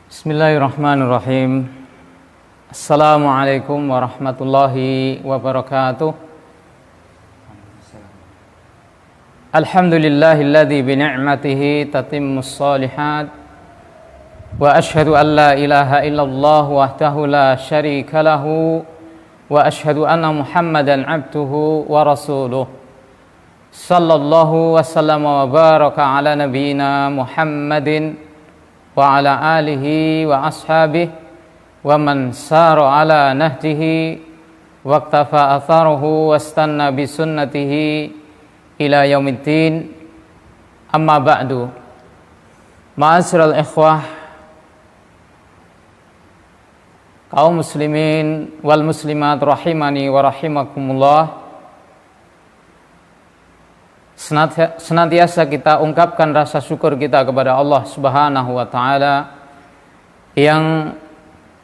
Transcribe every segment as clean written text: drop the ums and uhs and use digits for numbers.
Bismillahirrahmanirrahim. Assalamualaikum warahmatullahi wabarakatuh. Alhamdulillahilladzi bi ni'matihi tatimmus shalihat. Wa asyhadu an la ilaha illallah wahdahu la syarika lahu wa asyhadu anna Muhammadan abduhu wa rasuluh. Sallallahu wasallam wa baraka ala nabiyyina Muhammadin wa ala alihi wa ashabihi wa man sara ala nahjihi wa iktafa atharuhu wastanna bi sunnatihi ila yaumiddin. Amma ba'du. Ma'asyiral ikhwah, kaum muslimin wal muslimat rahimani wa rahimakumullah. Senantiasa kita ungkapkan rasa syukur kita kepada Allah Subhanahu wa taala yang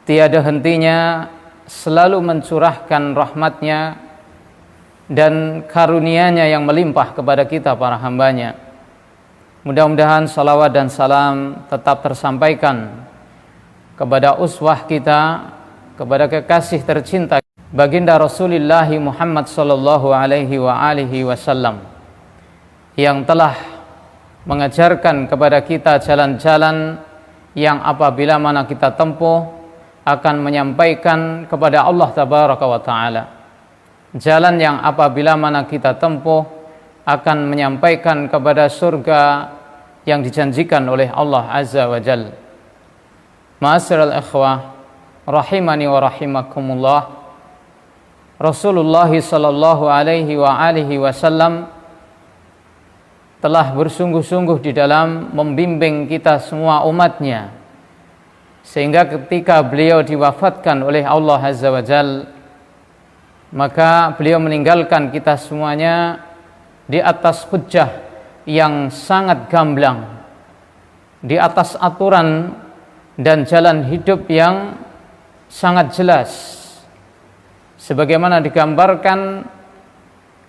tiada hentinya selalu mencurahkan rahmatnya dan karunia-Nya yang melimpah kepada kita para hambanya. Mudah-mudahan salawat dan salam tetap tersampaikan kepada uswah kita, kepada kekasih tercinta baginda Rasulullah Muhammad sallallahu alaihi wa alihi wasallam, yang telah mengajarkan kepada kita jalan-jalan yang apabila mana kita tempuh akan menyampaikan kepada Allah tabaraka wa taala. Jalan yang apabila mana kita tempuh akan menyampaikan kepada surga yang dijanjikan oleh Allah azza wa jalla. Ma'asyiral ikhwah rahimani wa rahimakumullah. Rasulullah sallallahu alaihi wa alihi wasallam telah bersungguh-sungguh di dalam membimbing kita semua umatnya, sehingga ketika beliau diwafatkan oleh Allah Azza wa Jal, maka beliau meninggalkan kita semuanya di atas hujjah yang sangat gamblang, di atas aturan dan jalan hidup yang sangat jelas, sebagaimana digambarkan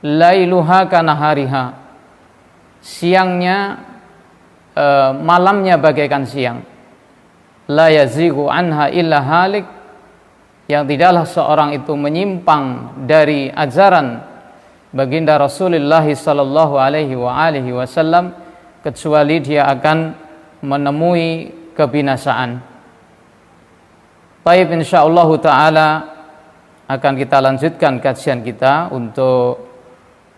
lailuha kanahariha, siangnya malamnya bagaikan siang. La yazighu anha illa halik, yang tidaklah seorang itu menyimpang dari ajaran baginda Rasulullah sallallahu alaihi wa alihi wasallam kecuali dia akan menemui kebinasaan. Baik, insyaallah taala akan kita lanjutkan kajian kita untuk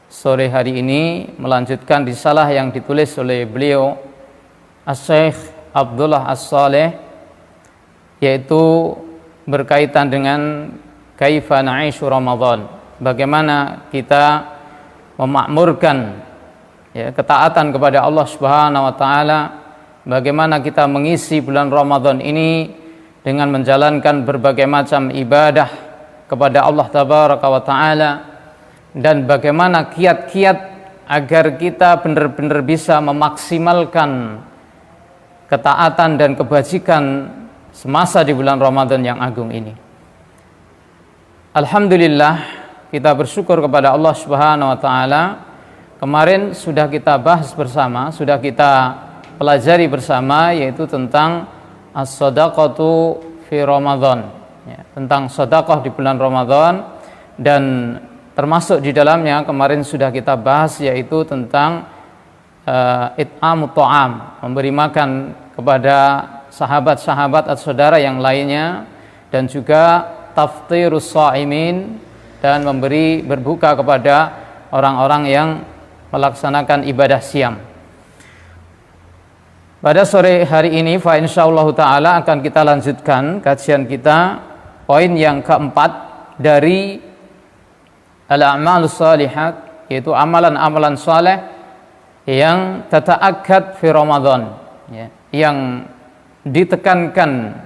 sore hari ini, melanjutkan risalah yang ditulis oleh beliau Asy-Syaikh Abdullah As-Shaleh, yaitu berkaitan dengan kaifa na'ishu Ramadan, bagaimana kita memakmurkan ketaatan kepada Allah Subhanahu wa taala, bagaimana kita mengisi bulan Ramadan ini dengan menjalankan berbagai macam ibadah kepada Allah tabaraka wa taala, dan bagaimana kiat-kiat agar kita benar-benar bisa memaksimalkan ketaatan dan kebajikan semasa di bulan Ramadan yang agung ini. Alhamdulillah, kita bersyukur kepada Allah Subhanahu wa taala. Kemarin sudah kita bahas bersama, sudah kita pelajari bersama, yaitu tentang as-shadaqatu fi Ramadan, tentang sedekah di bulan Ramadan, dan termasuk di dalamnya kemarin sudah kita bahas yaitu tentang it'amut ta'am, memberi makan kepada sahabat-sahabat atau saudara yang lainnya, dan juga taftirus shaimin, dan memberi berbuka kepada orang-orang yang melaksanakan ibadah siam. Pada sore hari ini fa insyaallah taala akan kita lanjutkan kajian kita, poin yang keempat dari al-a'malus shalihat, yaitu amalan-amalan saleh yang tata'akkad fi Ramadan, yang ditekankan,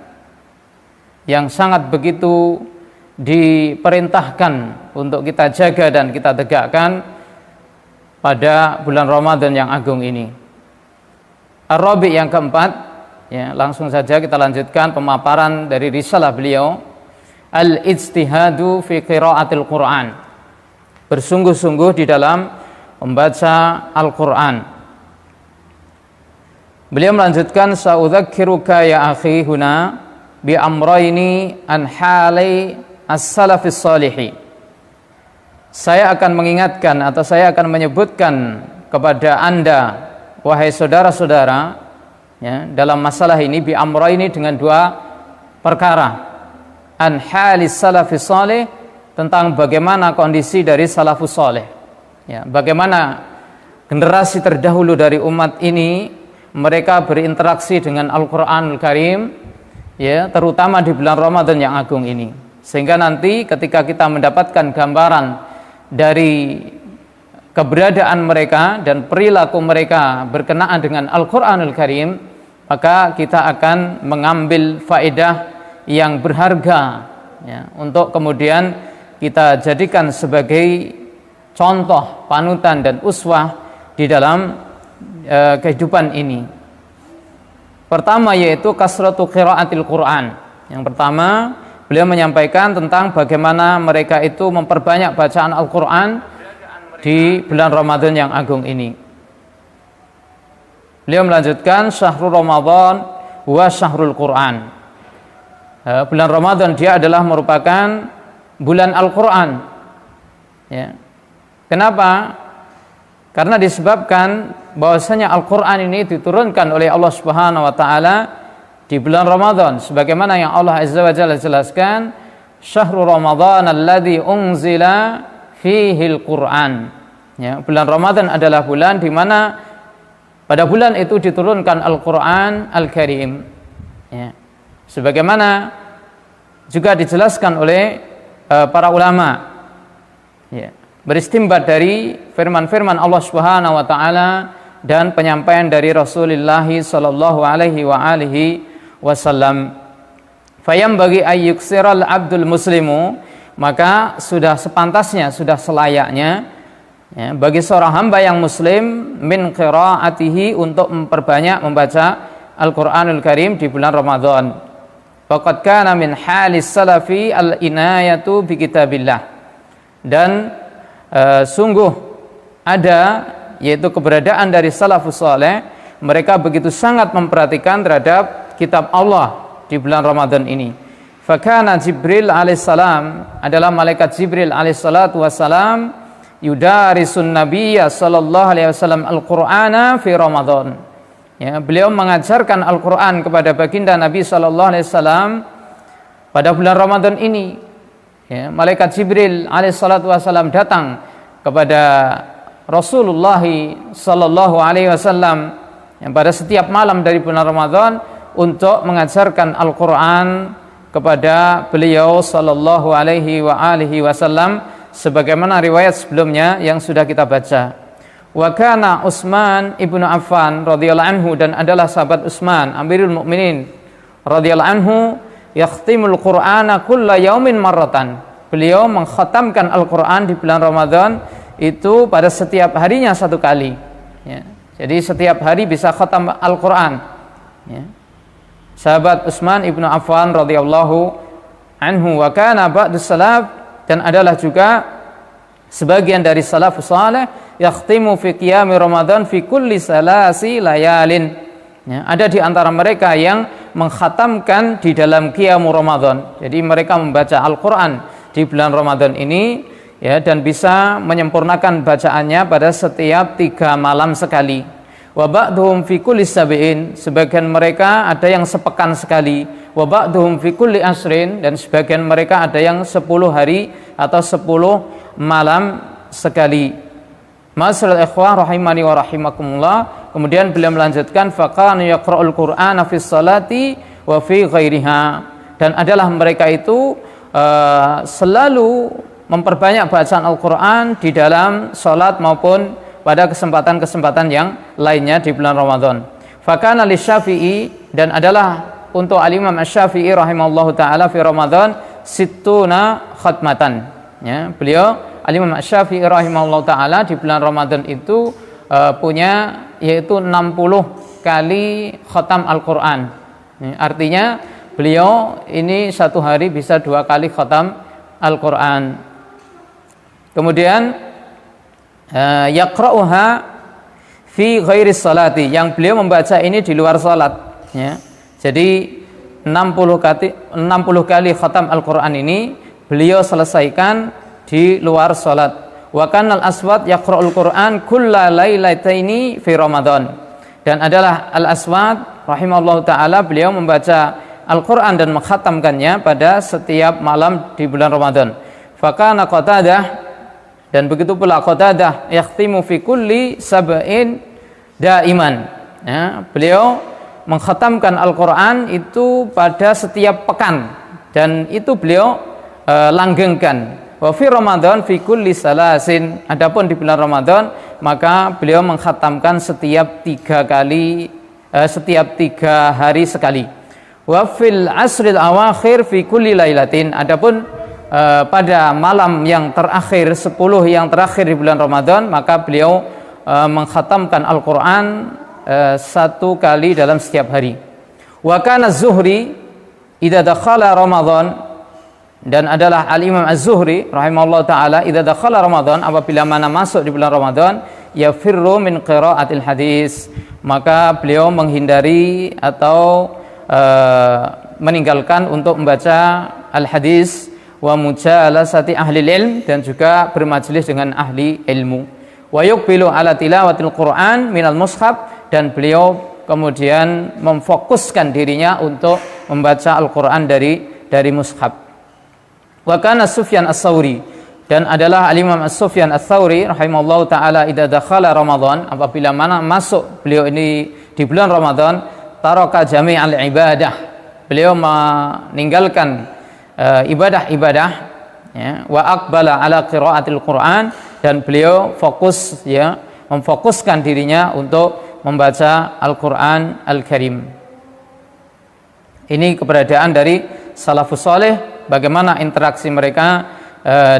yang sangat begitu diperintahkan untuk kita jaga dan kita tegakkan pada bulan Ramadan yang agung ini. Ar-Rabi' yang keempat, langsung saja kita lanjutkan pemaparan dari risalah beliau, Al-Ijtihadu fi Qiraatil Quran, bersungguh-sungguh di dalam membaca Al-Quran. Beliau melanjutkan, sa'udzakiruka ya akhi huna bi amrayni an halai as-salafis salihi. Saya akan mengingatkan atau saya akan menyebutkan kepada Anda, wahai saudara-saudara, ya, dalam masalah ini bi amrayni dengan dua perkara. An halis salafis salih, tentang bagaimana kondisi dari salafus salih. Ya, bagaimana generasi terdahulu dari umat ini mereka berinteraksi dengan Al-Qur'anul Karim, ya, terutama di bulan Ramadan yang agung ini. Sehingga nanti ketika kita mendapatkan gambaran dari keberadaan mereka dan perilaku mereka berkenaan dengan Al-Qur'anul Karim, maka kita akan mengambil faedah yang berharga, ya, untuk kemudian kita jadikan sebagai contoh, panutan dan uswah di dalam kehidupan ini. Pertama yaitu kasratu qiraatil Quran. Yang pertama, beliau menyampaikan tentang bagaimana mereka itu memperbanyak bacaan Al-Quran di bulan Ramadan yang agung ini. Beliau melanjutkan, syahrul Ramadan wa syahrul Quran. Bulan Ramadan dia adalah merupakan bulan Al-Quran, ya. Kenapa? Karena disebabkan bahwasanya Al-Quran ini diturunkan oleh Allah Subhanahu wa Ta'ala di bulan Ramadan, sebagaimana yang Allah Azza wa Jalla jelaskan, syahrul Ramadan alladzi unzila fihi al-Quran. Ya, bulan Ramadan adalah bulan di mana pada bulan itu diturunkan Al-Quran Al-Karim. Ya. Sebagaimana juga dijelaskan oleh para ulama, ya, beristimbat dari firman-firman Allah Subhanahu wa Ta'ala dan penyampaian dari Rasulullah sallallahu alaihi wa alihi wasallam. Fayam bagi ayyuksiral abdul muslimu, maka sudah sepantasnya, sudah selayaknya, ya, bagi seorang hamba yang muslim min qiraatihi, untuk memperbanyak membaca Al-Qur'anul Karim di bulan Ramadan. Faqad kana min halis salafi al-inayatu bi kitabillah. Dan sungguh ada, yaitu keberadaan dari salafus saleh, mereka begitu sangat memperhatikan terhadap kitab Allah di bulan Ramadan ini. Fakana Jibril alaihissalam, adalah malaikat Jibril alaihissalatu wassalam, yudarisun nabiyya sallallahu alaihi wasallam al-Qur'ana fi Ramadan. Ya, beliau mengajarkan Al-Qur'an kepada baginda Nabi sallallahu alaihi wasallam pada bulan Ramadan ini. Ya, malaikat Jibril alaihissalatu wassalam datang kepada Rasulullah sallallahu alaihi wasallam yang pada setiap malam dari bulan Ramadan untuk mengajarkan Al-Qur'an kepada beliau sallallahu alaihi wa alihi wasallam, sebagaimana riwayat sebelumnya yang sudah kita baca. Wa kana Utsman ibnu Affan radhiyallahu anhu, dan adalah sahabat Utsman Amirul Mukminin radhiyallahu anhu, yakhtimul Qur'ana kulla yaumin marratan. Beliau mengkhatamkan Al-Qur'an di bulan Ramadan itu pada setiap harinya satu kali, ya. Jadi setiap hari bisa khatam Al-Qur'an, ya. Sahabat Utsman ibnu Affan radhiyallahu anhu, wa kana ba'du salaf, dan adalah juga sebagian dari salafus saleh, yakhtimu fi qiyami Ramadan fi kulli salasi layalin. Ya, ada di antara mereka yang mengkhatamkan di dalam qiyamul Ramadan. Jadi mereka membaca Al-Qur'an di bulan Ramadan ini, ya, dan bisa menyempurnakan bacaannya pada setiap 3 malam sekali. Wa ba'dhum fi kulli sab'in, sebagian mereka ada yang sepekan sekali. Wa ba'dhum fi kulli asrin, dan sebagian mereka ada yang 10 hari atau 10 malam sekali. Ma'asyiral ikhwah rahimani wa rahimakumullah. Kemudian beliau melanjutkan, faqanu yaqra'ul Qur'ana fi sholati wa fi ghairiha, dan adalah mereka itu selalu memperbanyak bacaan Al-Quran di dalam sholat maupun pada kesempatan-kesempatan yang lainnya di bulan Ramadan. Fakana li Syafi'i, dan adalah untuk al-Imam Asy-Syafi'i rahimahullahu ta'ala fi Ramadan sittuna khatmatan. Ya, beliau al-Imam Asy-Syafi'i rahimahullahu ta'ala di bulan Ramadan itu punya yaitu 60 kali khatam Al-Quran. Ya, artinya beliau ini satu hari bisa 2 kali khatam Al-Quran. Kemudian yaqra'uha fi ghairi salati, yang beliau membaca ini di luar salat, ya. Jadi 60 kali khatam Al-Qur'an ini beliau selesaikan di luar salat. Wa kanal Aswad yaqra'ul Qur'an kulla lailataini fi Ramadan. Dan adalah Al-Aswad rahimahullahu taala beliau membaca Al-Qur'an dan mengkhatamkannya pada setiap malam di bulan Ramadan. Fa kana Qatadah, dan begitu pula Qatadah yakhtimu fi kulli sab'in daiman. Ya, beliau mengkhatamkan Al-Qur'an itu pada setiap pekan, dan itu beliau langgengkan. Wa fi Ramadan fi kulli salasin, adapun di bulan Ramadan maka beliau mengkhatamkan setiap 3 hari sekali. Wa fil asril awakhir fi kulli lailatin, adapun pada malam yang terakhir, 10 yang terakhir di bulan Ramadan, maka beliau mengkhatamkan Al-Qur'an 1 kali dalam setiap hari. Wa kana Az-Zuhri idza dakhala Ramadan, dan adalah Al-Imam Az-Zuhri rahimahullah ta'ala, idza dakhala Ramadan, apabila mana masuk di bulan Ramadan, yafirru min qiraatil hadis, maka beliau menghindari atau meninggalkan untuk membaca al-hadis, wa mujalasati ahli ilm, dan juga bermajlis dengan ahli ilmu. Wa yuqbilu ala tilawatil Qur'an minal mushaf, dan beliau kemudian memfokuskan dirinya untuk membaca Al-Qur'an dari mushaf. Wa kana Sufyan Ats-Tsauri, dan adalah Al-Imam Sufyan Ats-Tsauri rahimahullahu taala, idza dakhala Ramadan, apabila mana masuk beliau ini di bulan Ramadan, taraka jami'al ibadah, beliau meninggalkan ibadah-ibadah, ya, wa aqbala ala qiraatil Qur'an, dan beliau fokus, ya, memfokuskan dirinya untuk membaca Al-Qur'an Al-Karim. Ini keberadaan dari salafus saleh, bagaimana interaksi mereka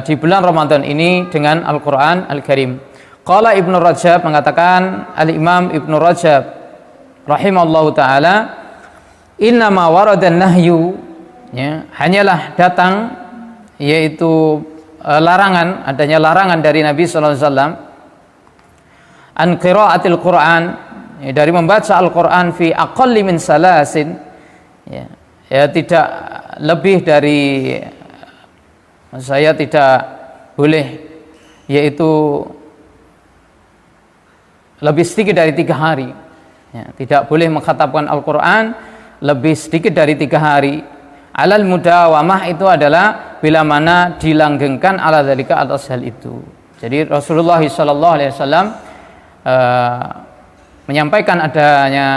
di bulan Ramadan ini dengan Al-Qur'an Al-Karim. Qala Ibnu Rajab, mengatakan Al-Imam Ibnu Rajab rahimallahu taala, inna ma waradan nahyu, ya, hanyalah datang, yaitu larangan, adanya larangan dari Nabi sallallahu alaihi wasallam, an qiraatil Qur'an, ya, dari membaca Al-Qur'an fi aqalli min salasin, ya, tidak lebih dari, saya tidak boleh, yaitu lebih sedikit dari 3 hari, ya, tidak boleh mengkhatamkan Al-Qur'an lebih sedikit dari 3 hari. Alal mudawamah, itu adalah bila mana dilanggengkan ala dzalika, atas hal itu. Jadi Rasulullah sallallahu alaihi wasallam menyampaikan adanya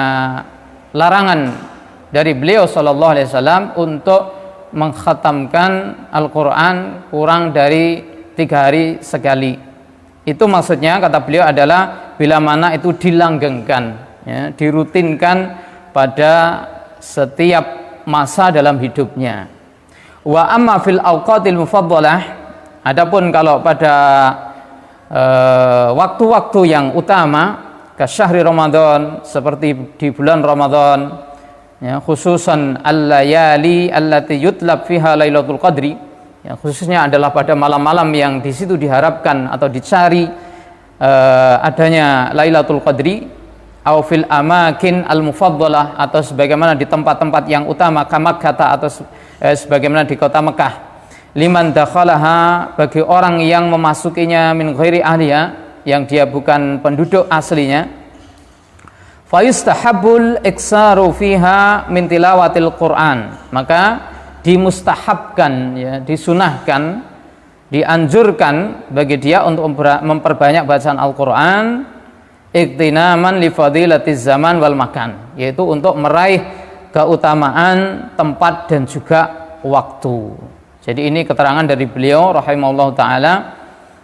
larangan dari beliau sallallahu alaihi wasallam untuk mengkhatamkan Al-Qur'an kurang dari 3 hari sekali. Itu maksudnya, kata beliau, adalah bila mana itu dilanggengkan, ya, dirutinkan pada setiap masa dalam hidupnya. Wa amma fil awqatil mufaddalah, adapun kalau pada waktu-waktu yang utama, ka syahri Ramadan, seperti di bulan Ramadan, ya, khususan al-layali allati yutlab fiha Lailatul Qadri, ya, khususnya adalah pada malam-malam yang di situ diharapkan atau dicari adanya Lailatul Qadri, au fil amakin al-mufaddalah, atau sebagaimana di tempat-tempat yang utama, kama kata, atau sebagaimana di kota Mekah, liman dakhalaha, bagi orang yang memasukinya, min ghairi ahliya, yang dia bukan penduduk aslinya, fayustahabul iksaru fiha min tilawatil Qur'an, maka dimustahabkan, ya, disunahkan, dianjurkan bagi dia untuk memperbanyak bacaan Al-Qur'an, iktinaman li fadilatiz zaman wal makan, yaitu untuk meraih keutamaan tempat dan juga waktu. Jadi ini keterangan dari beliau rahimahullah taala,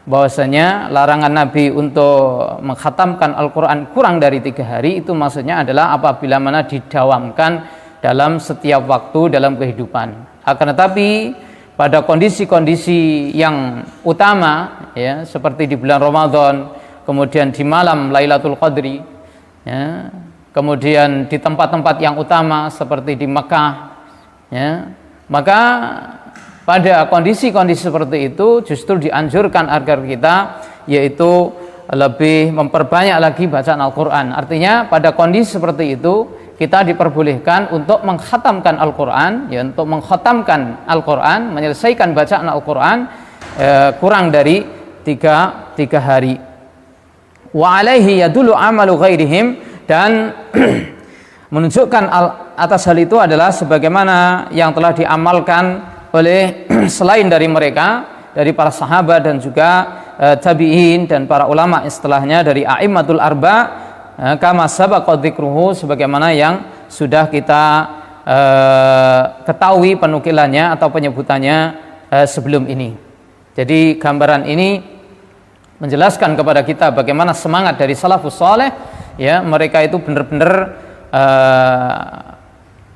bahwasanya larangan Nabi untuk mengkhatamkan Al-Qur'an kurang dari 3 hari, itu maksudnya adalah apabila mana didawamkan dalam setiap waktu dalam kehidupan. Akan tetapi pada kondisi-kondisi yang utama, ya, seperti di bulan Ramadan, kemudian di malam Lailatul Qadri, ya, kemudian di tempat-tempat yang utama seperti di Mekah, ya, maka pada kondisi-kondisi seperti itu justru dianjurkan agar kita, yaitu lebih memperbanyak lagi bacaan Al-Quran. Artinya pada kondisi seperti itu kita diperbolehkan untuk mengkhatamkan Al-Quran, ya, untuk mengkhatamkan Al-Quran, menyelesaikan bacaan Al-Quran kurang dari tiga hari. Wa alaihi yadullu amalu ghairihim, dan menunjukkan atas hal itu adalah sebagaimana yang telah diamalkan oleh selain dari mereka, dari para sahabat dan juga tabi'in dan para ulama istilahnya dari a'immatul arba, kama sabaqa dzikruhu, sebagaimana yang sudah kita ketahui penukilannya atau penyebutannya sebelum ini. Jadi gambaran ini menjelaskan kepada kita bagaimana semangat dari salafus saleh, ya, mereka itu benar-benar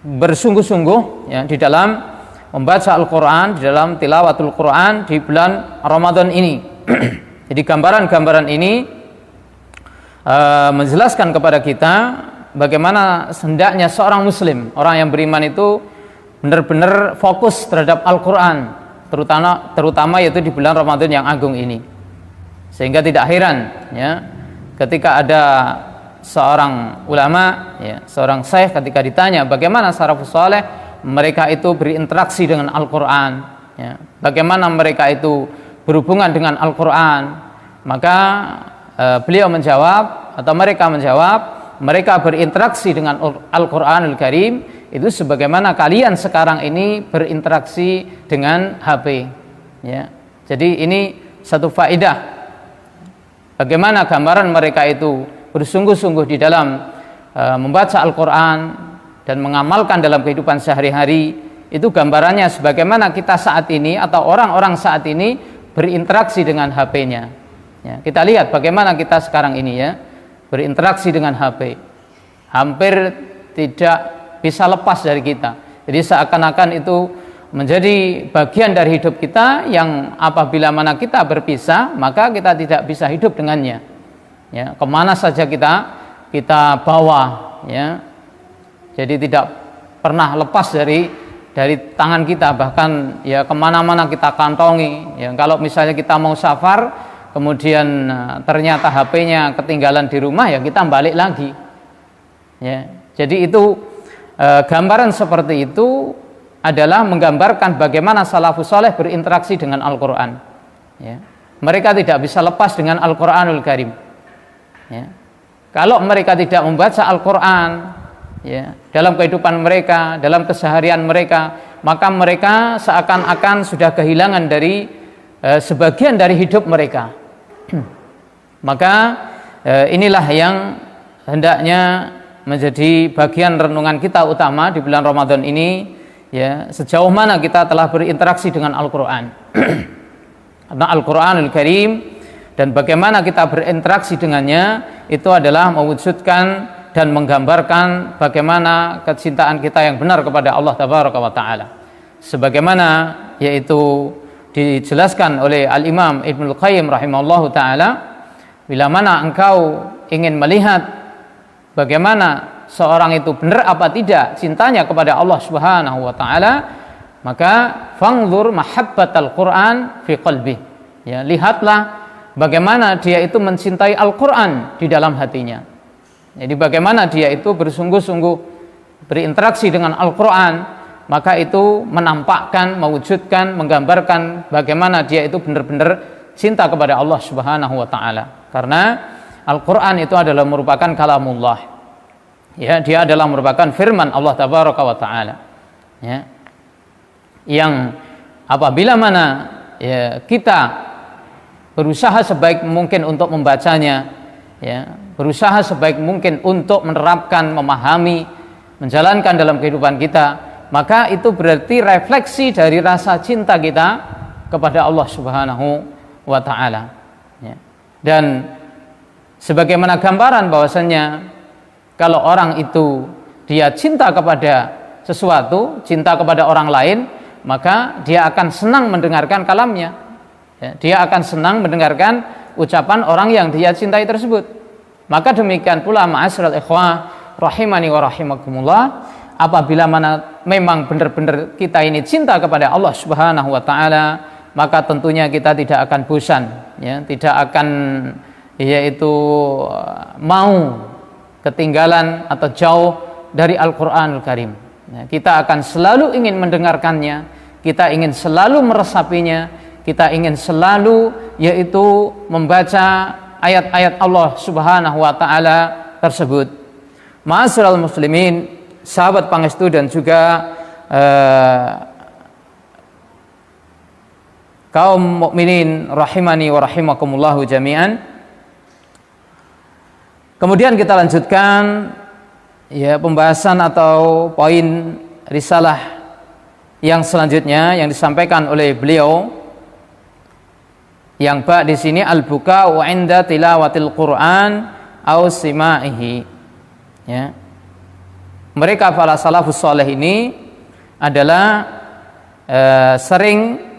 bersungguh-sungguh, ya, di dalam membaca Al-Quran, di dalam tilawatul Quran di bulan Ramadan ini. Jadi gambaran-gambaran ini menjelaskan kepada kita bagaimana hendaknya seorang muslim, orang yang beriman itu benar-benar fokus terhadap Al-Quran, terutama yaitu di bulan Ramadan yang agung ini. Sehingga tidak heran, ya, ketika ada seorang ulama, ya, seorang syekh, ketika ditanya bagaimana salafus saleh mereka itu berinteraksi dengan Al-Quran, ya, bagaimana mereka itu berhubungan dengan Al-Quran, maka beliau menjawab, atau mereka menjawab, mereka berinteraksi dengan Al-Quranul Karim itu sebagaimana kalian sekarang ini berinteraksi dengan HP, ya. Jadi ini satu faedah bagaimana gambaran mereka itu bersungguh-sungguh di dalam membaca Al-Quran dan mengamalkan dalam kehidupan sehari-hari. Itu gambarannya sebagaimana kita saat ini atau orang-orang saat ini berinteraksi dengan HP-nya, ya, kita lihat bagaimana kita sekarang ini, ya, berinteraksi dengan HP, hampir tidak bisa lepas dari kita. Jadi seakan-akan itu menjadi bagian dari hidup kita yang apabila mana kita berpisah maka kita tidak bisa hidup dengannya, ya, kemana saja kita bawa, ya, jadi tidak pernah lepas dari tangan kita, bahkan, ya, kemana-mana kita kantongi, ya. Kalau misalnya kita mau safar kemudian ternyata HP-nya ketinggalan di rumah, ya kita balik lagi, ya. Jadi itu gambaran seperti itu adalah menggambarkan bagaimana salafus saleh berinteraksi dengan Al-Quran, ya. Mereka tidak bisa lepas dengan Al-Quranul Karim, ya. Kalau mereka tidak membaca Al-Quran, ya, dalam kehidupan mereka, dalam keseharian mereka, maka mereka seakan-akan sudah kehilangan dari sebagian dari hidup mereka. Maka inilah yang hendaknya menjadi bagian renungan kita utama di bulan Ramadan ini, ya, sejauh mana kita telah berinteraksi dengan Al-Quran. Karena Al-Quranul Karim dan bagaimana kita berinteraksi dengannya itu adalah mewujudkan dan menggambarkan bagaimana kecintaan kita yang benar kepada Allah Tabaraka wa Ta'ala. Sebagaimana yaitu dijelaskan oleh Al-Imam Ibnul Qayyim rahimahullahu ta'ala, bila mana engkau ingin melihat bagaimana seorang itu benar apa tidak cintanya kepada Allah Subhanahu wa Ta'ala, maka fangzur mahabbatal Quran fi qalbi, ya, lihatlah bagaimana dia itu mencintai Al-Quran di dalam hatinya. Jadi bagaimana dia itu bersungguh-sungguh berinteraksi dengan Al-Quran, maka itu menampakkan, mewujudkan, menggambarkan bagaimana dia itu benar-benar cinta kepada Allah Subhanahu wa Ta'ala. Karena Al-Quran itu adalah merupakan kalamullah, ya, dia adalah merupakan firman Allah Tabaraka wa Ta'ala, ya, yang apabila mana, ya, kita berusaha sebaik mungkin untuk membacanya, ya, berusaha sebaik mungkin untuk menerapkan, memahami, menjalankan dalam kehidupan kita, maka itu berarti refleksi dari rasa cinta kita kepada Allah Subhanahu wa Ta'ala, ya. Dan sebagaimana gambaran bahwasannya kalau orang itu dia cinta kepada sesuatu, cinta kepada orang lain, maka dia akan senang mendengarkan kalamnya, ya, dia akan senang mendengarkan ucapan orang yang dia cintai tersebut. Maka demikian pula ma'asyiral ikhwah rahimani wa rahimakumullah, apabila mana memang benar-benar kita ini cinta kepada Allah Subhanahu wa Ta'ala, maka tentunya kita tidak akan bosan, ya, tidak akan yaitu mau ketinggalan atau jauh dari Al-Qur'anul Karim. Kita akan selalu ingin mendengarkannya, kita ingin selalu meresapinya, kita ingin selalu yaitu membaca ayat-ayat Allah Subhanahu wa taala tersebut. Ma'asyiral muslimin, sahabat pangestu dan juga kaum mukminin rahimani wa rahimakumullahu jami'an. Kemudian kita lanjutkan ya pembahasan atau poin risalah yang selanjutnya yang disampaikan oleh beliau, yang di sini al-buka'u 'inda tilawatil Qur'an aw sima'ihi. Ya. Mereka para salafus saleh ini adalah sering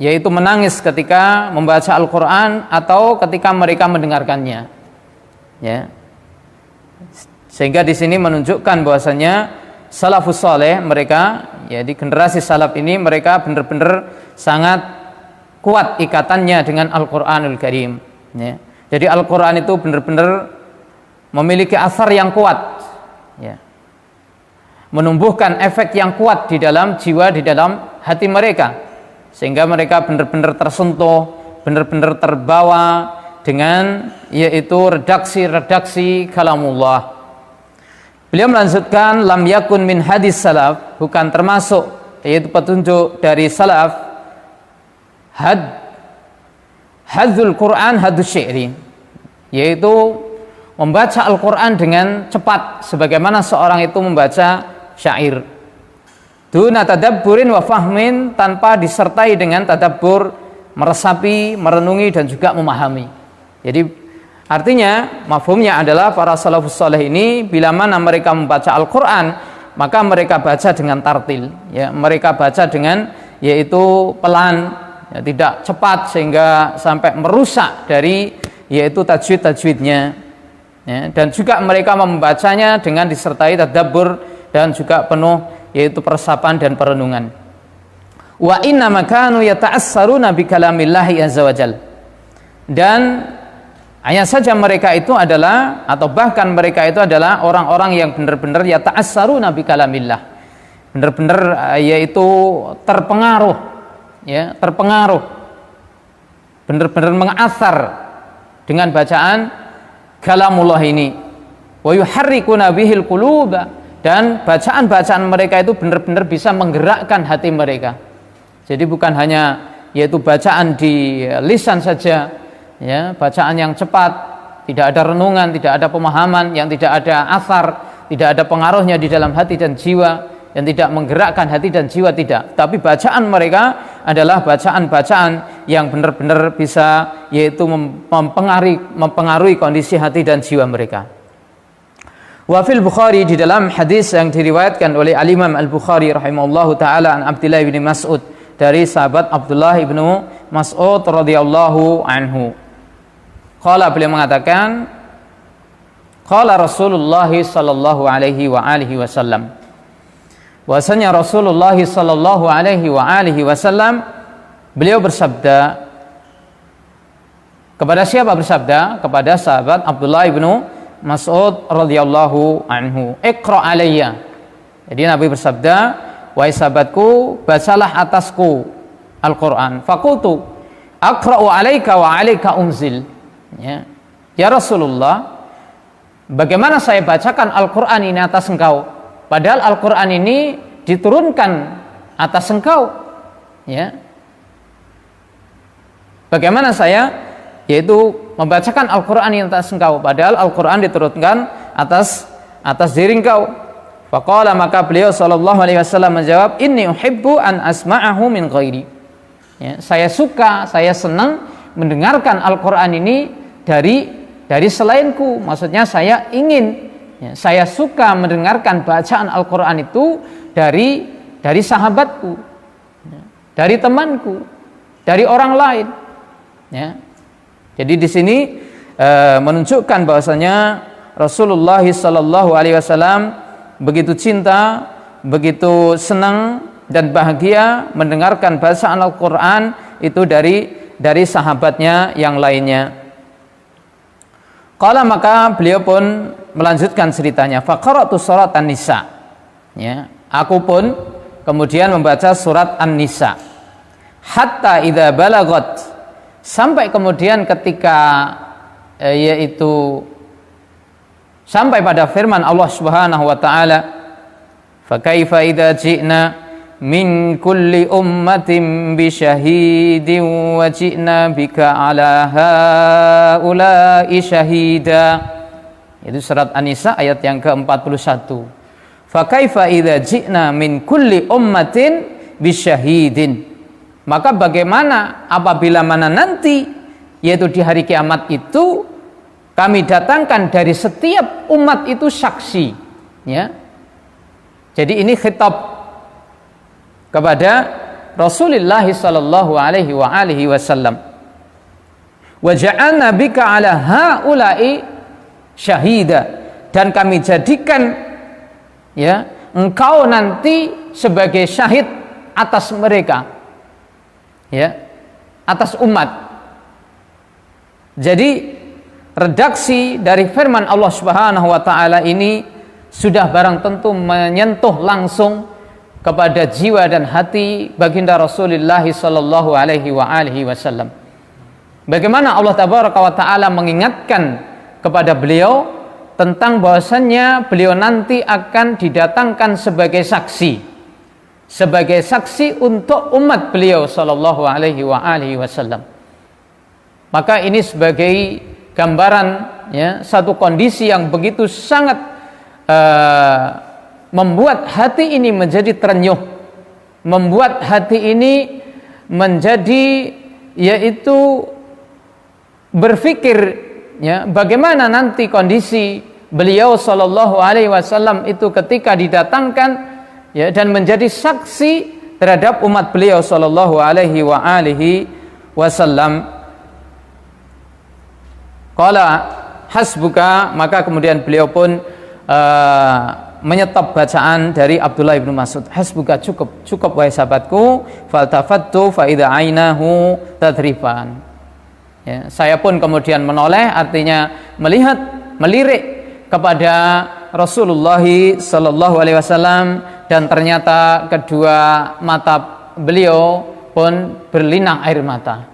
yaitu menangis ketika membaca Al-Qur'an atau ketika mereka mendengarkannya. Ya. Sehingga di sini menunjukkan bahwasanya salafus saleh mereka, ya di generasi salaf ini mereka benar-benar sangat kuat ikatannya dengan Al-Qur'anul Karim. Ya. Jadi Al-Qur'an itu benar-benar memiliki asar yang kuat, ya. Menumbuhkan efek yang kuat di dalam jiwa, di dalam hati mereka, sehingga mereka benar-benar tersentuh, benar-benar terbawa dengan yaitu redaksi kalamullah. Beliau melanjutkan, lam yakun min hadis salaf, bukan termasuk yaitu petunjuk dari salaf hadzul Quran hadus syi'ri, yaitu membaca Al-Quran dengan cepat sebagaimana seorang itu membaca syair, duna tadabburin wa fahmin, tanpa disertai dengan tadabbur, meresapi, merenungi dan juga memahami. Jadi artinya mafhumnya adalah para salafus saleh ini bila mana mereka membaca Al-Quran maka mereka baca dengan tartil, ya, mereka baca dengan yaitu pelan, ya, tidak cepat sehingga sampai merusak dari yaitu tajwid-tajwidnya, ya, dan juga mereka membacanya dengan disertai tadabbur dan juga penuh yaitu peresapan dan perenungan. Wa inna makanu yata'assaruna bi kalamillahi azza wajal, dan hanya saja mereka itu adalah, atau bahkan mereka itu adalah orang-orang yang benar-benar yata'assaruna bi kalamillah, benar-benar yaitu terpengaruh, ya, terpengaruh, benar-benar mengasar dengan bacaan kalamullah ini. Wa yuharrikuna bihil quluba, dan bacaan-bacaan mereka itu benar-benar bisa menggerakkan hati mereka. Jadi bukan hanya yaitu bacaan di lisan saja, ya, bacaan yang cepat, tidak ada renungan, tidak ada pemahaman, yang tidak ada asar, tidak ada pengaruhnya di dalam hati dan jiwa, yang tidak menggerakkan hati dan jiwa, tidak. Tapi bacaan mereka adalah bacaan-bacaan yang benar-benar bisa yaitu mempengaruhi kondisi hati dan jiwa mereka. Wa fil Bukhari, di dalam hadis yang diriwayatkan oleh Al-Imam Al-Bukhari rahimahullahu taala an Abdullah bin Mas'ud, dari sahabat Abdullah bin Mas'ud radhiyallahu anhu. Qala, beliau mengatakan, qala Rasulullah sallallahu alaihi wa alihi wasallam, bahwasanya Rasulullah sallallahu alaihi wa alihi wasallam beliau bersabda, kepada siapa bersabda? Kepada sahabat Abdullah bin Mas'ud radhiyallahu anhu, iqra alayya. Jadi Nabi bersabda, wahai sahabatku, bacalah atasku Al-Quran. Faqultu aqra'u alayka wa alayka unzil. Ya Rasulullah, bagaimana saya bacakan Al-Quran ini atas engkau, padahal Al-Quran ini diturunkan atas engkau, ya. Bagaimana saya yaitu membacakan Al-Quran yang atas engkau, padahal Al-Quran diturunkan atas diri engkau. Faqala, maka beliau sallallahu alaihi wasallam menjawab, inni uhibbu an asma'ahu min ghairi. Ya, saya suka, saya senang mendengarkan Al-Quran ini dari selainku. Maksudnya saya ingin, ya, saya suka mendengarkan bacaan Al-Quran itu dari sahabatku, ya, dari temanku, dari orang lain, ya. Jadi di sini menunjukkan bahwasanya Rasulullah sallallahu alaihi wasallam begitu cinta, begitu senang dan bahagia mendengarkan bacaan Al-Quran itu dari sahabatnya yang lainnya. Qala, maka beliau pun melanjutkan ceritanya, fa qara'tu surat An-Nisa. Ya, aku pun kemudian membaca surat An-Nisa. Hatta idza balagat, sampai kemudian ketika yaitu sampai pada firman Allah Subhanahu wa taala, fa kaifa idza ji'na min kulli ummatin bi syahidin wa ji'na bika ala haula'i syahida. Itu surat An-Nisa ayat yang ke-41. Fa kaifa idza ji'na min kulli ummatin bi syahidin. Maka bagaimana apabila mana nanti, yaitu di hari kiamat itu, kami datangkan dari setiap umat itu saksi, ya. Jadi ini khitab kepada Rasulullah sallallahu alaihi wa alihi wasallam. Wa ja'alna bika ala haula'i syahida, dan kami jadikan, ya, engkau nanti sebagai syahid atas mereka, ya, atas umat. Jadi redaksi dari firman Allah Subhanahu wa taala ini sudah barang tentu menyentuh langsung kepada jiwa dan hati baginda Rasulullah sallallahu alaihi wa alihi wasallam. Bagaimana Allah tabaraka wa taala mengingatkan kepada beliau tentang bahwasannya beliau nanti akan didatangkan sebagai saksi untuk umat beliau sallallahu alaihi wa alihi wasallam. Maka ini sebagai gambaran, ya, satu kondisi yang begitu sangat membuat hati ini menjadi terenyuh, membuat hati ini menjadi yaitu berpikir, ya, bagaimana nanti kondisi beliau sallallahu alaihi wasallam itu ketika didatangkan, ya, dan menjadi saksi terhadap umat beliau sallallahu alaihi wa alihi wasallam. Qala hasbuka, maka kemudian beliau pun menyetop bacaan dari Abdullah bin Mas'ud. Hasbuka, cukup wahai sahabatku. Faltafattu fa idza ainahu tadrifan. Ya, saya pun kemudian menoleh, artinya melirik kepada Rasulullah sallallahu alaihi wasallam, dan ternyata kedua mata beliau pun berlinang air mata.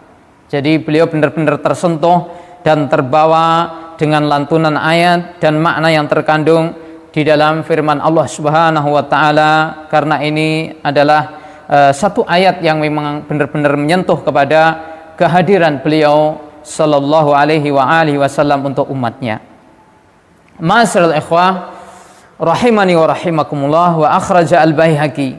Jadi beliau benar-benar tersentuh dan terbawa dengan lantunan ayat dan makna yang terkandung di dalam firman Allah Subhanahu wa taala, karena ini adalah satu ayat yang memang benar-benar menyentuh kepada kehadiran beliau sallallahu alaihi wa alihi wasallam untuk umatnya. Ma'asyiral ikhwah rahimani wa rahimakumullah, wa akhraja al-Baihaqi,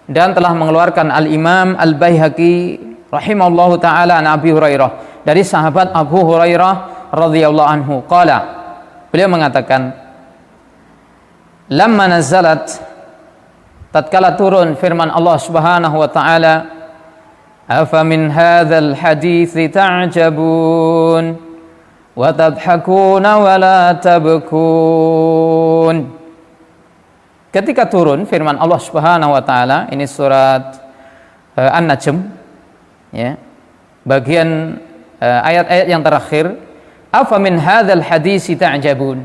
dan telah mengeluarkan al-Imam al-Baihaqi rahimahullahu taala an Abi Hurairah, dari sahabat Abu Hurairah radhiyallahu anhu, qala, beliau mengatakan, lamma nazalat, tatkala turun firman Allah Subhanahu wa taala, afa min hadzal hadithi ta'jabun wa tadhakuna wa la tabkun. Ketika turun firman Allah Subhanahu wa taala, ini surat An-Najm, ya, bagian ayat-ayat yang terakhir, afa min hadzal hadisi ta'jabun,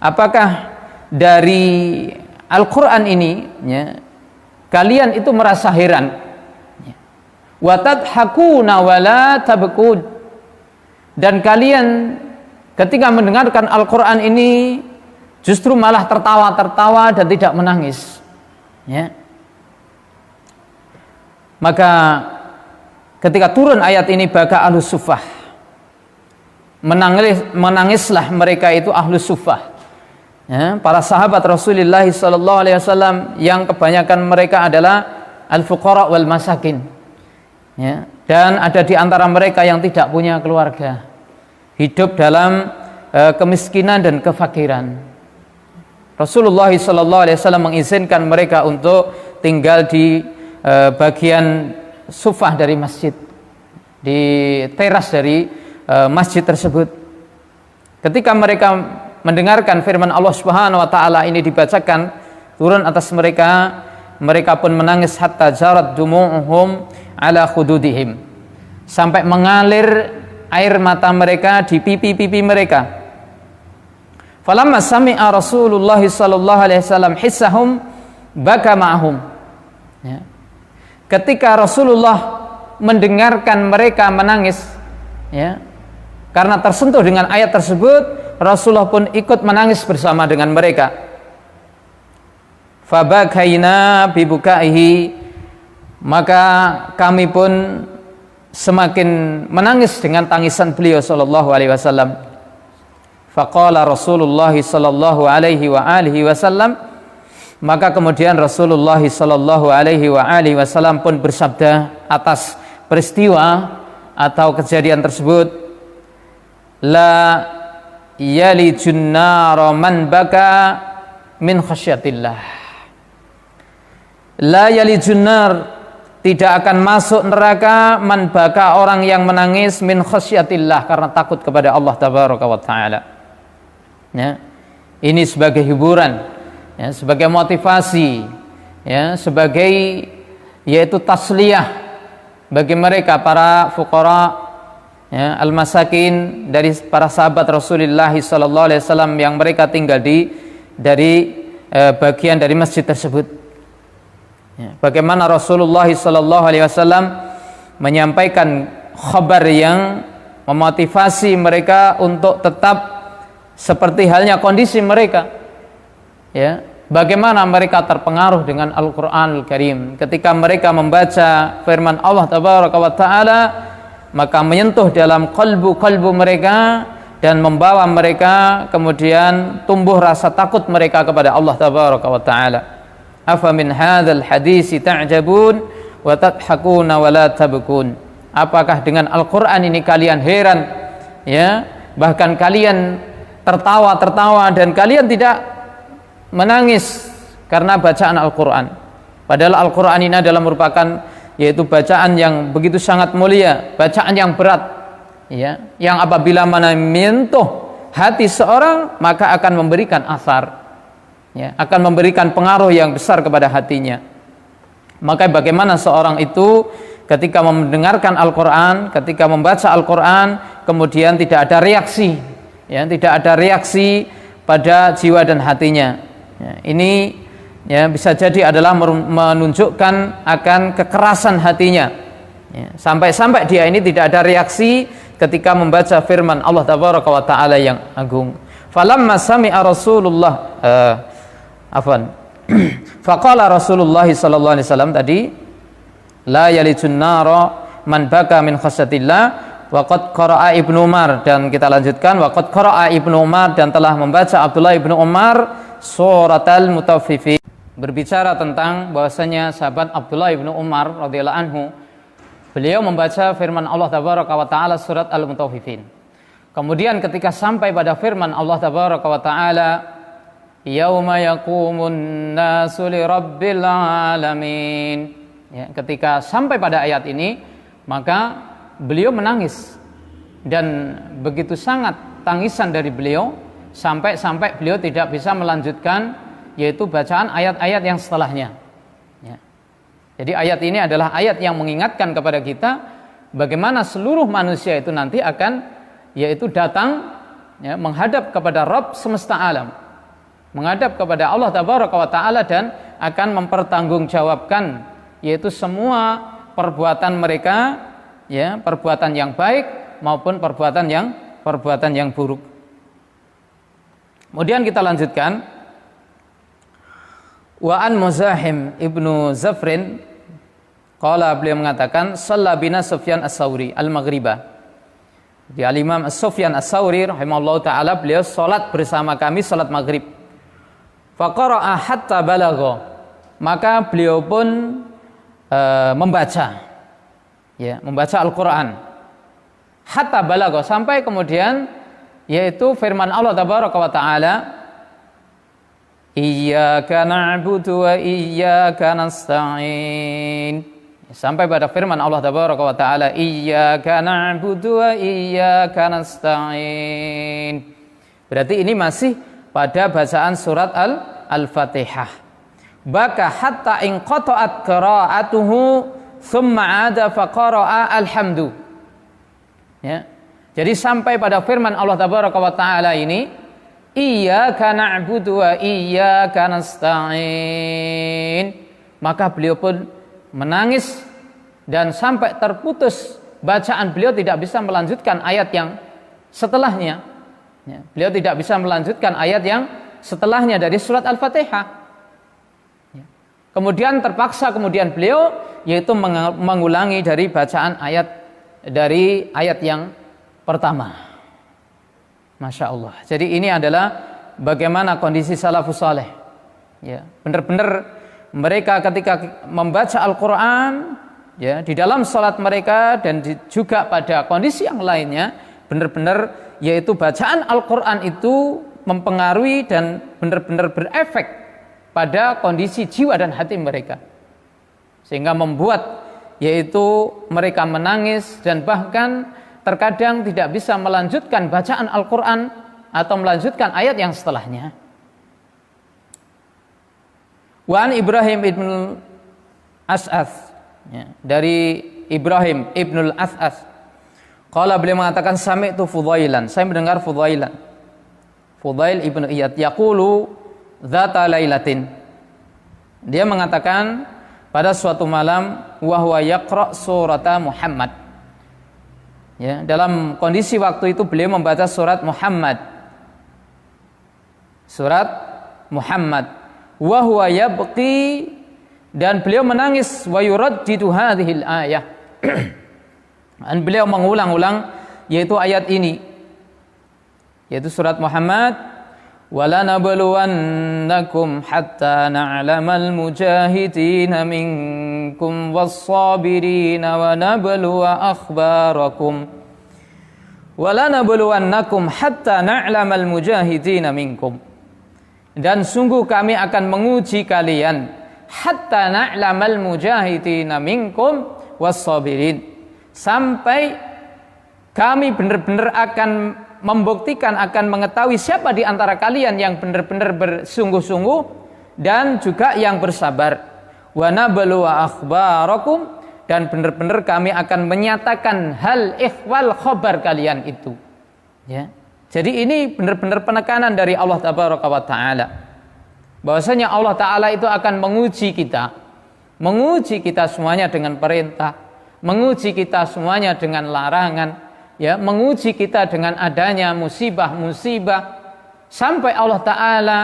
apakah dari Al-Quran ini, ya, kalian itu merasa heran, ya, wa tadhakuna wa la tabkun, dan kalian ketika mendengarkan Al-Quran ini justru malah tertawa-tertawa dan tidak menangis, ya. Maka ketika turun ayat ini, baka ahlus suffah, menangislah mereka itu ahlus suffah, ya, para sahabat Rasulullah sallallahu alaihi wasallam, yang kebanyakan mereka adalah al-fuqara wal masakin, ya, dan ada di antara mereka yang tidak punya keluarga, hidup dalam kemiskinan dan kefakiran. Rasulullah sallallahu alaihi wasallam mengizinkan mereka untuk tinggal di bagian sufah dari masjid, di teras dari masjid tersebut. Ketika mereka mendengarkan firman Allah Subhanahu wa taala ini dibacakan turun atas mereka, mereka pun menangis hatta jarat dumu'uhum ala khududihim, sampai mengalir air mata mereka di pipi-pipi mereka, Falamma sami'a Rasulullah sallallahu alaihi wasallam hissahum baka ma'hum. Ya. Ketika Rasulullah mendengarkan mereka menangis, ya, karena tersentuh dengan ayat tersebut, Rasulullah pun ikut menangis bersama dengan mereka. Fabakaina bibukaihi, maka kami pun semakin menangis dengan tangisan beliau sallallahu alaihi wasallam. Faqala Rasulullah sallallahu alaihi wa alihi wasallam, maka kemudian Rasulullah sallallahu alaihi wa alihi wasallam pun bersabda atas peristiwa atau kejadian tersebut, la yalijun nar man baka min khasyatillah. La yalijun nar, tidak akan masuk neraka man baka, orang yang menangis, min khasyatillah, karena takut kepada Allah tabaraka wa taala. Ya, ini sebagai hiburan, ya, sebagai motivasi, ya, sebagai yaitu tasliyah bagi mereka para fuqara, ya, al-masakin dari para sahabat Rasulullah sallallahu alaihi wasallam yang mereka tinggal dari bagian dari masjid tersebut. Ya, bagaimana Rasulullah sallallahu alaihi wasallam menyampaikan khabar yang memotivasi mereka untuk tetap seperti halnya kondisi mereka, ya, bagaimana mereka terpengaruh dengan Al-Qur'anul Karim ketika mereka membaca firman Allah tabaraka wa taala, maka menyentuh dalam kalbu mereka dan membawa mereka kemudian tumbuh rasa takut mereka kepada Allah tabaraka wa taala. Afa min hadzal hadisi ta'jabun wa tadhakuna wa la tabkun. Apakah dengan Al-Qur'an ini kalian heran, ya, bahkan kalian tertawa dan kalian tidak menangis karena bacaan Al-Quran, padahal Al-Quran ini adalah merupakan yaitu bacaan yang begitu sangat mulia, bacaan yang berat, ya, yang apabila menyentuh hati seorang maka akan memberikan asar, ya, akan memberikan pengaruh yang besar kepada hatinya. Maka bagaimana seorang itu ketika mendengarkan Al-Quran, ketika membaca Al-Quran, kemudian tidak ada reaksi, ya, tidak ada reaksi pada jiwa dan hatinya, ya, ini, ya, bisa jadi adalah menunjukkan akan kekerasan hatinya, ya, sampai dia ini tidak ada reaksi ketika membaca firman Allah tabaraka wa taala yang agung. Falamma sami'a Rasulullah faqala Rasulullah sallallahu alaihi wasallam tadi, la yalijun nara man baka min khasyatillah. Waqad qara'a Ibnu Umar, dan kita lanjutkan, waqad qara'a Ibnu Umar, dan telah membaca Abdullah Ibnu Umar suratal mutaffifin, berbicara tentang bahwasanya sahabat Abdullah Ibnu Umar radhiyallahu anhu, beliau membaca firman Allah tabaraka wa taala surat Al-Mutaffifin. Kemudian ketika sampai pada firman Allah tabaraka wa taala, yauma yaqumun nasu lirabbil alamin, ya, ketika sampai pada ayat ini maka beliau menangis, dan begitu sangat tangisan dari beliau sampai beliau tidak bisa melanjutkan yaitu bacaan ayat-ayat yang setelahnya, ya. Jadi ayat ini adalah ayat yang mengingatkan kepada kita bagaimana seluruh manusia itu nanti akan yaitu datang, ya, menghadap kepada Rabb semesta alam, menghadap kepada Allah tabaraka wa taala, dan akan mempertanggungjawabkan yaitu semua perbuatan mereka, ya, perbuatan yang baik maupun perbuatan yang buruk. Kemudian kita lanjutkan, wa an Muzahim ibnu Zafrin qala, beliau mengatakan, shalla bina Sufyan as-Sauri al-Maghribah. Di Al-Imam Sufyan as-Sauri rahimahullah taala, beliau salat bersama kami salat maghrib. Faqara'a hatta balagha, maka beliau pun membaca, ya, membaca Al-Quran hatta balagha, sampai kemudian yaitu firman Allah tabaraka wa taala, iyyaka na'budu wa iyyaka nasta'in, sampai pada firman Allah tabaraka wa taala, iyyaka na'budu wa iyyaka nasta'in. Berarti ini masih pada bacaan surat Al-Fatihah. Baka hatta in qata'at qira'atuhu thumma 'ada faqara'a alhamdu. Ya. Jadi sampai pada firman Allah tabaraka wa taala ini, iyyaka na'budu wa iyyaka nasta'in. Maka beliau pun menangis dan sampai terputus bacaan beliau, tidak bisa melanjutkan ayat yang setelahnya. Ya, beliau tidak bisa melanjutkan ayat yang setelahnya dari surat Al-Fatihah. Ya. Kemudian terpaksa beliau yaitu mengulangi dari bacaan ayat yang pertama. Masya Allah. Jadi ini adalah bagaimana kondisi salafus saleh. Ya, benar-benar mereka ketika membaca Al-Quran, ya, di dalam salat mereka dan juga pada kondisi yang lainnya, benar-benar yaitu bacaan Al-Quran itu mempengaruhi dan benar-benar berefek pada kondisi jiwa dan hati mereka, sehingga membuat yaitu mereka menangis dan bahkan terkadang tidak bisa melanjutkan bacaan Al-Quran atau melanjutkan ayat yang setelahnya. Wan Ibrahim ibn As'as, ya, dari Ibrahim ibn As'as, qala, beliau mengatakan sami'tu Fudailan, saya mendengar Fudailan, Fudail ibn Iyad, yaqulu dzata lailatin, dia mengatakan pada suatu malam, wa huwa yaqra surata Muhammad. Ya, dalam kondisi waktu itu beliau membaca surat Muhammad. Surat Muhammad. Wa huwa yabqi, dan beliau menangis, wa yuraddidu hadhil ayah. Dan beliau mengulang-ulang yaitu ayat ini. Yaitu surat Muhammad, wala nabluwannakum hatta na'lamal mujahidina minkum was-sabirina wa nabluwa akhbarakum. Wala nabluwannakum hatta na'lamal mujahidina minkum. Dan sungguh kami akan menguji kalian hatta na'lamal mujahidina minkum was-sabirin, sampai kami benar-benar akan membuktikan, akan mengetahui siapa di antara kalian yang benar-benar bersungguh-sungguh dan juga yang bersabar. Wa nabluwa akhbarakum, dan benar-benar kami akan menyatakan hal ikhwal khabar kalian itu. Ya. Jadi ini benar-benar penekanan dari Allah Tabaraka wa Ta'ala, bahwasanya Allah Ta'ala itu akan menguji kita semuanya dengan perintah, menguji kita semuanya dengan larangan, ya, menguji kita dengan adanya musibah-musibah, sampai Allah Ta'ala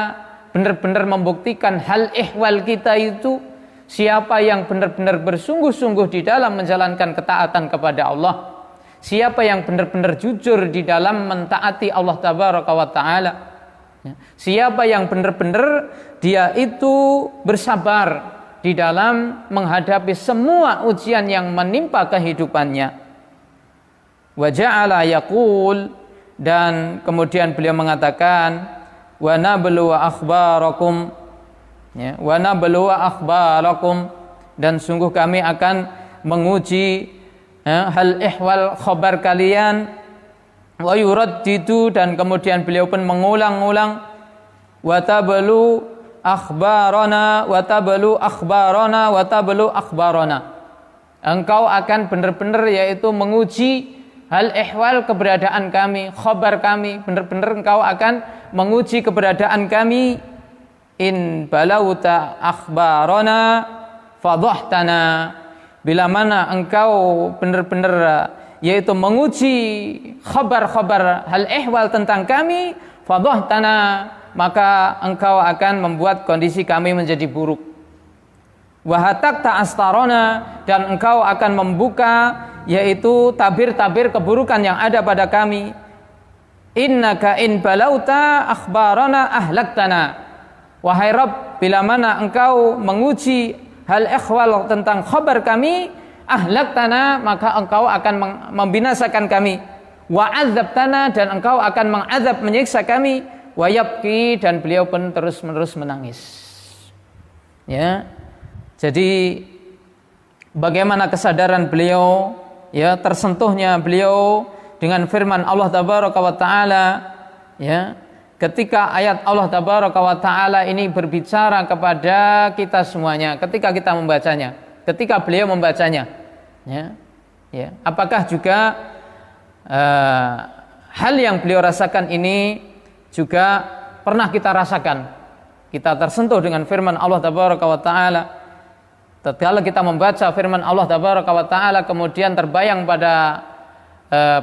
benar-benar membuktikan hal ihwal kita itu, siapa yang benar-benar bersungguh-sungguh di dalam menjalankan ketaatan kepada Allah, siapa yang benar-benar jujur di dalam mentaati Allah Tabaraka wa Ta'ala, ya, siapa yang benar-benar dia itu bersabar di dalam menghadapi semua ujian yang menimpa kehidupannya. Wa ja'ala yaqul, dan kemudian beliau mengatakan, wa nabluwa akhbarakum, ya, wa nabluwa akhbarakum, dan sungguh kami akan menguji, ya, hal ihwal khabar kalian. Wa yuraddidu, dan kemudian beliau pun mengulang-ulang, wa tablu akhbarana wa tablu akhbarana wa tablu akhbarana. Engkau akan benar-benar yaitu menguji hal ihwal keberadaan kami, khabar kami, benar-benar engkau akan menguji keberadaan kami. In balauta akhbarana fadhahtana, bila mana engkau benar-benar yaitu menguji khabar-khabar hal ihwal tentang kami, fadhahtana, maka engkau akan membuat kondisi kami menjadi buruk. Wahatakta astarona, dan engkau akan membuka yaitu tabir-tabir keburukan yang ada pada kami. Innaka in balauta akhbarana ahlaktana, wahai Rabb, bila mana engkau menguji hal ihwal tentang khabar kami, ahlaktana, maka engkau akan membinasakan kami. Wa azabtana, dan engkau akan mengazab, menyiksa kami. Wa yabki, dan beliau pun terus-menerus menangis. Ya. Jadi bagaimana kesadaran beliau, ya, tersentuhnya beliau dengan firman Allah Tabaraka wa Ta'ala, ya, ketika ayat Allah Tabaraka wa Ta'ala ini berbicara kepada kita semuanya, ketika kita membacanya, ketika beliau membacanya, ya, ya, apakah juga hal yang beliau rasakan ini juga pernah kita rasakan. Kita tersentuh dengan firman Allah Tabaraka wa Ta'ala. Tatkala kita membaca firman Allah Tabaraka wa Ta'ala, kemudian terbayang pada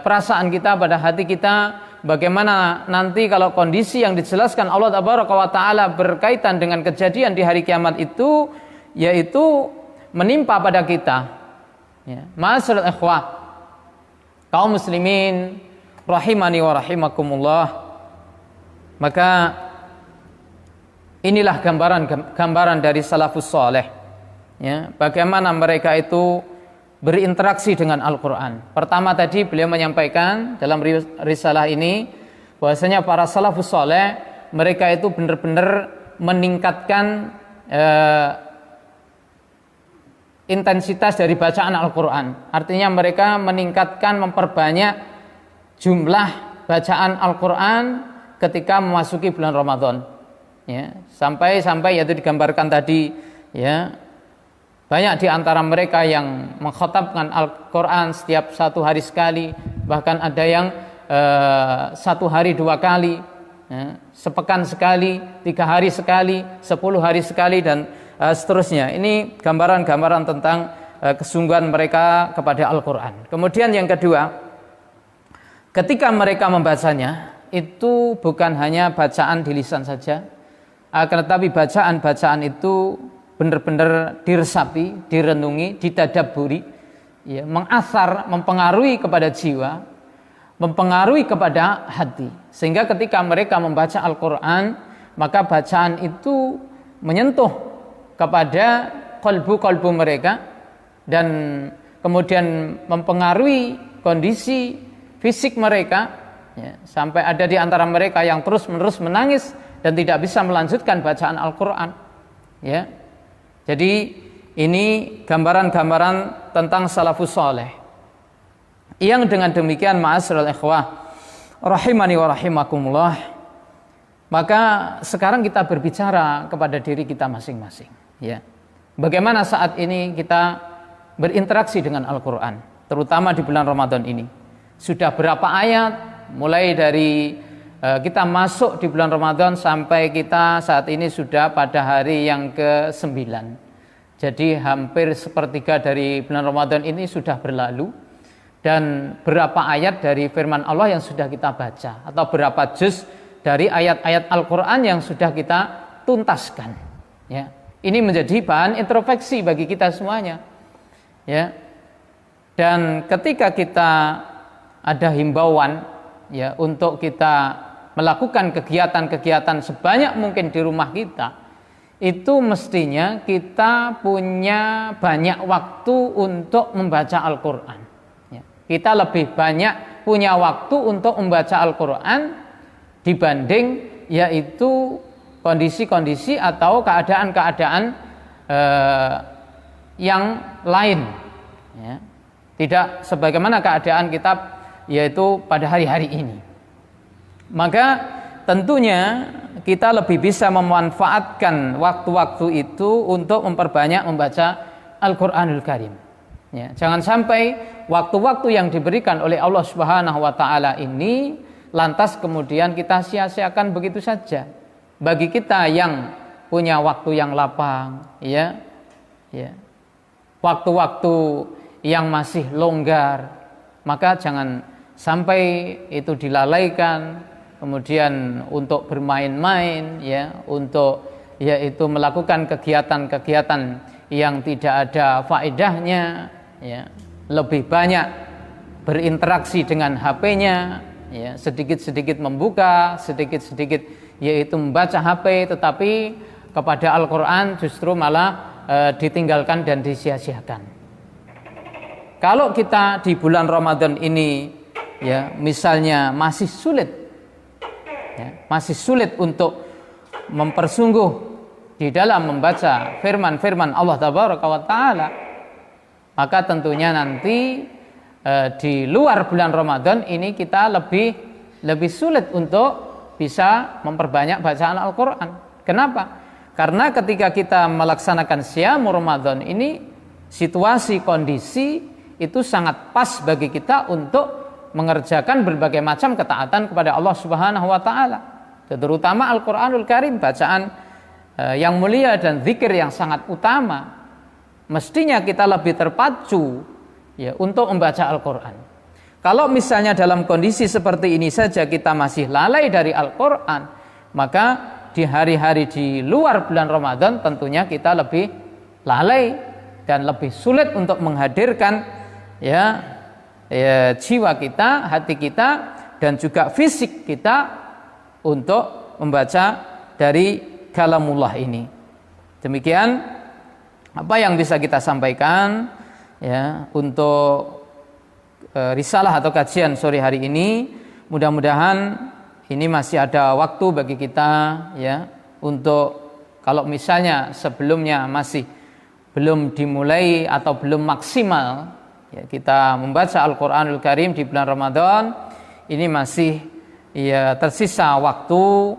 perasaan kita, pada hati kita, bagaimana nanti kalau kondisi yang dijelaskan Allah Tabaraka wa Ta'ala berkaitan dengan kejadian di hari kiamat itu, yaitu menimpa pada kita. Ya. Ma'asyiral ikhwah, kaum muslimin rahimani wa rahimakumullah. Maka inilah gambaran dari salafus saleh, ya, bagaimana mereka itu berinteraksi dengan Al-Quran. Pertama tadi beliau menyampaikan dalam risalah ini bahwasanya para salafus saleh mereka itu benar-benar meningkatkan intensitas dari bacaan Al-Quran. Artinya mereka meningkatkan, memperbanyak jumlah bacaan Al-Quran ketika memasuki bulan Ramadan. Ya, sampai yaitu digambarkan tadi, ya, banyak di antara mereka yang mengkhatamkan Al-Quran setiap 1 hari sekali, bahkan ada yang 1 hari 2 kali, ya, sepekan sekali, 3 hari sekali, 10 hari sekali, dan seterusnya. Ini gambaran-gambaran tentang kesungguhan mereka kepada Al-Quran. Kemudian yang kedua, ketika mereka membacanya itu bukan hanya bacaan di lisan saja, akan tetapi bacaan-bacaan itu benar-benar diresapi, direnungi, ditadabburi, ya, mengasar, mempengaruhi kepada jiwa, mempengaruhi kepada hati. Sehingga ketika mereka membaca Al-Quran, maka bacaan itu menyentuh kepada kalbu-kalbu mereka dan kemudian mempengaruhi kondisi fisik mereka, ya, sampai ada di antara mereka yang terus-menerus menangis dan tidak bisa melanjutkan bacaan Al-Quran. Ya. Jadi ini gambaran-gambaran tentang salafus saleh. Yang dengan demikian, ma'asyiral ikhwah rahimani wa rahimakumullah, maka sekarang kita berbicara kepada diri kita masing-masing. Ya. Bagaimana saat ini kita berinteraksi dengan Al-Quran, terutama di bulan Ramadan ini. Sudah berapa ayat, mulai dari kita masuk di bulan Ramadan sampai kita saat ini sudah pada hari yang ke-9. Jadi hampir sepertiga dari bulan Ramadan ini sudah berlalu. Dan berapa ayat dari firman Allah yang sudah kita baca, atau berapa juz dari ayat-ayat Al-Quran yang sudah kita tuntaskan. Ya. Ini menjadi bahan introspeksi bagi kita semuanya. Ya. Dan ketika kita ada himbauan, ya, untuk kita melakukan kegiatan-kegiatan sebanyak mungkin di rumah kita, itu mestinya kita punya banyak waktu untuk membaca Al-Quran. Ya. Kita lebih banyak punya waktu untuk membaca Al-Quran dibanding yaitu kondisi-kondisi atau keadaan-keadaan yang lain. Ya. Tidak sebagaimana keadaan kita yaitu pada hari-hari ini. Maka tentunya kita lebih bisa memanfaatkan waktu-waktu itu untuk memperbanyak membaca Al-Quranul Karim. Ya, jangan sampai waktu-waktu yang diberikan oleh Allah Subhanahu wa Ta'ala ini lantas kemudian kita sia-siakan begitu saja. Bagi kita yang punya waktu yang lapang, ya, waktu-waktu yang masih longgar, maka jangan sampai itu dilalaikan. Kemudian untuk bermain-main, ya, untuk yaitu melakukan kegiatan-kegiatan yang tidak ada faedahnya, ya, lebih banyak berinteraksi dengan HP-nya, ya, sedikit-sedikit membuka, sedikit-sedikit yaitu membaca HP, tetapi kepada Al-Quran justru malah ditinggalkan dan disia-siakan. Kalau kita di bulan Ramadan ini, ya, misalnya masih sulit untuk mempersungguh di dalam membaca firman-firman Allah Tabaraka wa Ta'ala, maka tentunya nanti di luar bulan Ramadan ini kita lebih sulit untuk bisa memperbanyak bacaan Al-Quran. Kenapa? Karena ketika kita melaksanakan Siyam Ramadan ini, situasi kondisi itu sangat pas bagi kita untuk mengerjakan berbagai macam ketaatan kepada Allah Subhanahu wa Ta'ala, terutama Al-Qur'anul Karim, bacaan yang mulia dan zikir yang sangat utama. Mestinya kita lebih terpacu ya untuk membaca Al-Qur'an. Kalau misalnya dalam kondisi seperti ini saja kita masih lalai dari Al-Qur'an, maka di hari-hari di luar bulan Ramadan tentunya kita lebih lalai dan lebih sulit untuk menghadirkan jiwa kita, hati kita, dan juga fisik kita untuk membaca dari kalamullah ini. Demikian apa yang bisa kita sampaikan ya untuk risalah atau kajian sore hari ini. Mudah-mudahan ini masih ada waktu bagi kita ya untuk, kalau misalnya sebelumnya masih belum dimulai atau belum maksimal ya kita membaca Al-Qur'anul Karim di bulan Ramadan, ini masih ya tersisa waktu,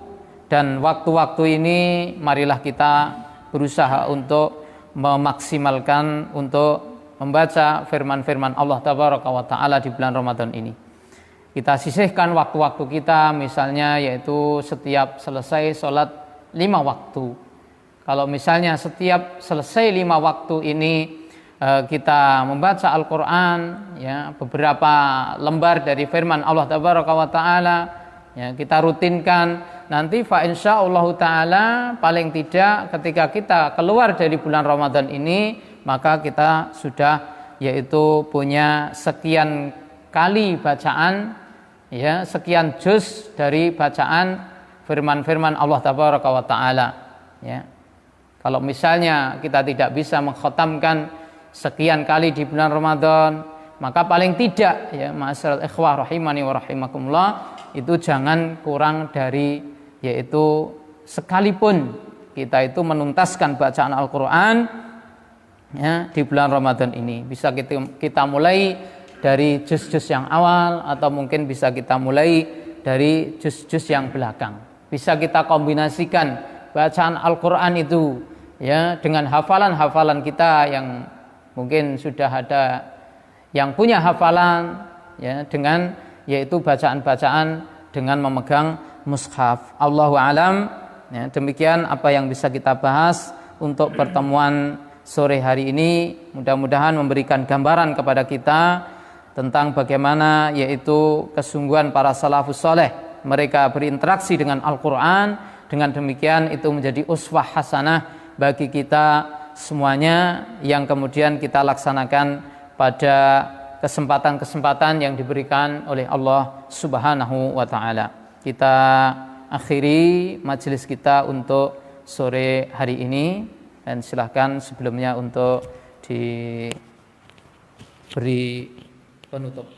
dan waktu-waktu ini marilah kita berusaha untuk memaksimalkan untuk membaca firman-firman Allah Tabaraka wa Ta'ala di bulan Ramadan ini. Kita sisihkan waktu-waktu kita, misalnya yaitu setiap selesai sholat 5 waktu. Kalau misalnya setiap selesai 5 waktu ini kita membaca Al-Quran ya, beberapa lembar dari firman Allah Tabaraka wa Ta'ala ya, kita rutinkan, nanti fa insyaallah ta'ala paling tidak ketika kita keluar dari bulan Ramadan ini, maka kita sudah yaitu punya sekian kali bacaan ya, sekian juz dari bacaan firman-firman Allah Tabaraka wa Ta'ala ya. Kalau misalnya kita tidak bisa mengkhatamkan sekian kali di bulan Ramadan, maka paling tidak ya ma'asyiral ikhwah rahimani wa rahimakumullah, itu jangan kurang dari yaitu sekalipun kita itu menuntaskan bacaan Al-Quran ya, di bulan Ramadan ini. Bisa kita mulai dari juz-juz yang awal, atau mungkin bisa kita mulai dari juz-juz yang belakang. Bisa kita kombinasikan bacaan Al-Quran itu ya dengan hafalan-hafalan kita yang mungkin sudah ada yang punya hafalan ya, dengan yaitu bacaan-bacaan dengan memegang mushaf. Allahu alam ya, demikian apa yang bisa kita bahas untuk pertemuan sore hari ini. Mudah-mudahan memberikan gambaran kepada kita tentang bagaimana yaitu kesungguhan para salafus saleh, mereka berinteraksi dengan Al-Quran. Dengan demikian itu menjadi uswah hasanah bagi kita semuanya, yang kemudian kita laksanakan pada kesempatan-kesempatan yang diberikan oleh Allah Subhanahu wa Ta'ala. Kita akhiri majelis kita untuk sore hari ini, dan silahkan sebelumnya untuk diberi penutup.